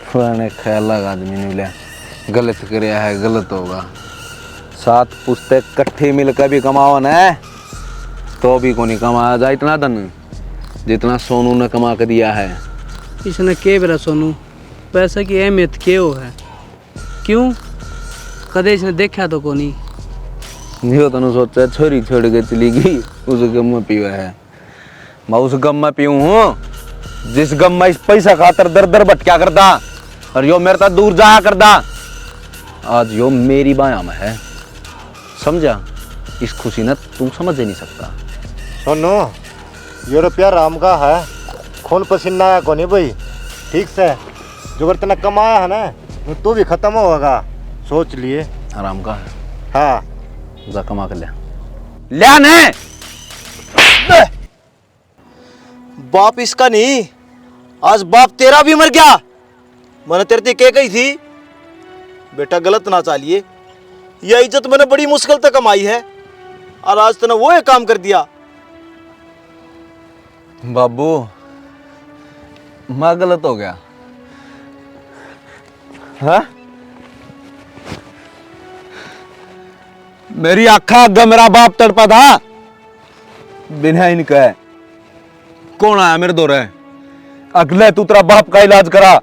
पुराने ख्याल आदमी ने बोला गलत कराया है गलत होगा, सात पुस्तक कट्ठे मिलकर भी कमाओ न तो भी को नहीं कमाया जा इतना धन जितना सोनू ने कमा कर दिया है। इसने के बेरा सोनू पैसे की अहमियत क्यों है? क्यों कदे इसने देखा तो को नहीं। जो तनु सोचा छोरी छोड़ के चली गई उस गम में पीवा है, मैं उस गम में पीऊँ हूँ जिस गम में इस पैसा खातर दर दर भटका करता और यो मेरे तक दूर जाया करता। आज यो मेरी बाया में है, समझा? इस खुशी ने तुम समझ ही नहीं सकता। सोनू ये रुपया राम का है, खून पसीना आया को नहीं भाई, ठीक से जो अगर तेने कमाया है ना वो तू भी खत्म होगा, सोच लिए। आराम का है, हाँ जा कमा कर लिया ने। बाप इसका नहीं, आज बाप तेरा भी मर गया। मैंने तेरे से कह गई थी बेटा गलत ना चालिए, यह इज्जत मैंने बड़ी मुश्किल से कमाई है और आज तूने वो एक काम कर दिया। बाबू मैं गलत हो गया, हाँ? मेरी आखा अग्गा मेरा बाप तड़पा था बिना इनका। कौन आया मेरे दौरे? अगले तू तेरा बाप का इलाज करा।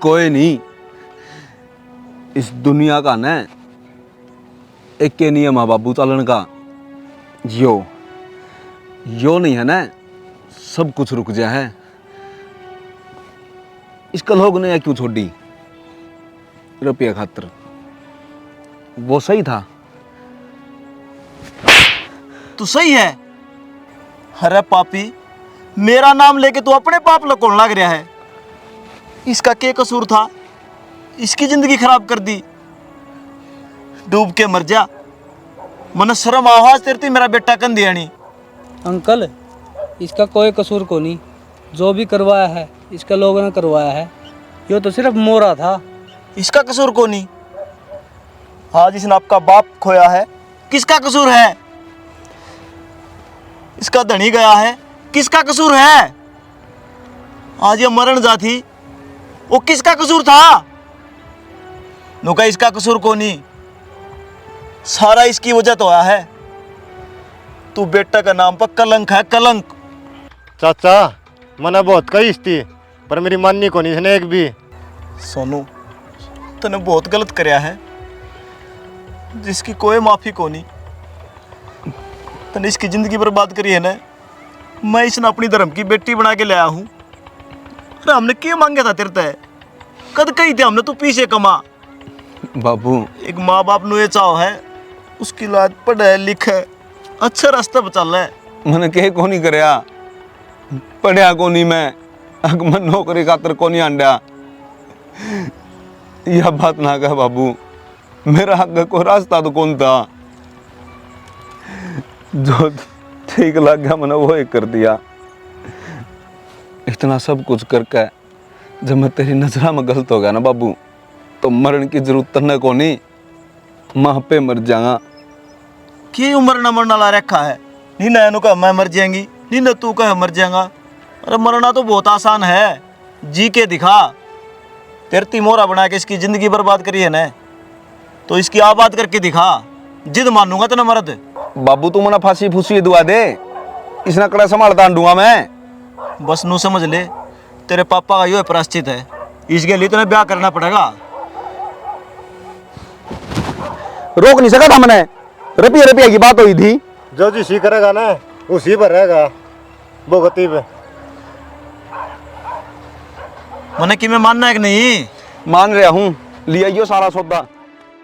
कोई नहीं, इस दुनिया का न एक के नियम है बाबू चलन का, यो नहीं है ना सब कुछ रुक जा है। इसका लोग ने क्यों छोड़ी रुपया खातर? वो सही था। तू सही है? अरे पापी, मेरा नाम लेके तू अपने पाप लकोड़ लग रहा है। इसका क्या कसूर था? इसकी जिंदगी खराब कर दी, डूब के मर जा। मन शर्म आवाज तेरती मेरा बेटा कन दिया नहीं। अंकल इसका कोई कसूर को नहीं, जो भी करवाया है इसका लोगों ने करवाया है, ये तो सिर्फ मोरा था। इसका कसूर को नहीं। आज इसने आपका बाप खोया है, किसका कसूर है? इसका धनी गया है, किसका कसूर है? आज ये मरण जाती, वो किसका कसूर था? नुका इसका कसूर को नहीं, सारा इसकी वजह तो आया है। तू बेटा का नाम पर कलंक है, कलंक। चाचा मैंने बहुत कही थी पर मेरी माननी को नहीं इसने एक भी। सोनू तने बहुत गलत करया है जिसकी कोई माफी को नहीं। तने इसकी जिंदगी बर्बाद करी है ना। मैं इसने अपनी धर्म की बेटी बना के लाया हूं। अरे हमने क्या मांगा था तेरे ते? कद कही थे हमने तू पीछे कमा। बाबू एक माँ बाप नु ये चाहो है उसकी लाद पढ़े लिखे अच्छा रास्ता बचा ले। मैंने कहे को नहीं करया, पढ़िया को नहीं मैं, अग मैं नौकरी खातर को नहीं आंडा। यह बात ना कह बाबू, मेरा आगे को रास्ता तो कौन था। जो ठीक लग गया मैंने वो एक कर दिया। इतना सब कुछ करके जब मैं तेरी नजरा में गलत हो गया ना बाबू, तो मरण की जरूरत न को नहीं, माँ पे मर जाऊंगा। की उम्र न मरना ला रखा है। नी नैनु कह मैं मर जाएंगी, नी न तू कह मर जाएगा। अरे मरना तो बहुत आसान है, जी के दिखा। तेरे तिमोरा बना के इसकी जिंदगी बर्बाद करी है ना, तो इसकी आबाद करके दिखा। जिद मानूंगा तो न मरद। बाबू तू मना फांसी फूसी दुआ दे, इसना कड़ा संभालता दूंगा मैं। बस नू समझ ले, तेरे पापा का यो प्रायश्चित है। इसके लिए तुम्हें ब्याह करना पड़ेगा। रोक नहीं सका था मैंने, रुपये रुपये की बात हुई थी। जो जिसी करेगा ना उसी पर रहेगा भुगती पे। मैंने कि मैं मानना है कि नहीं? मान रहा हूँ, लिया यो सारा सौदा।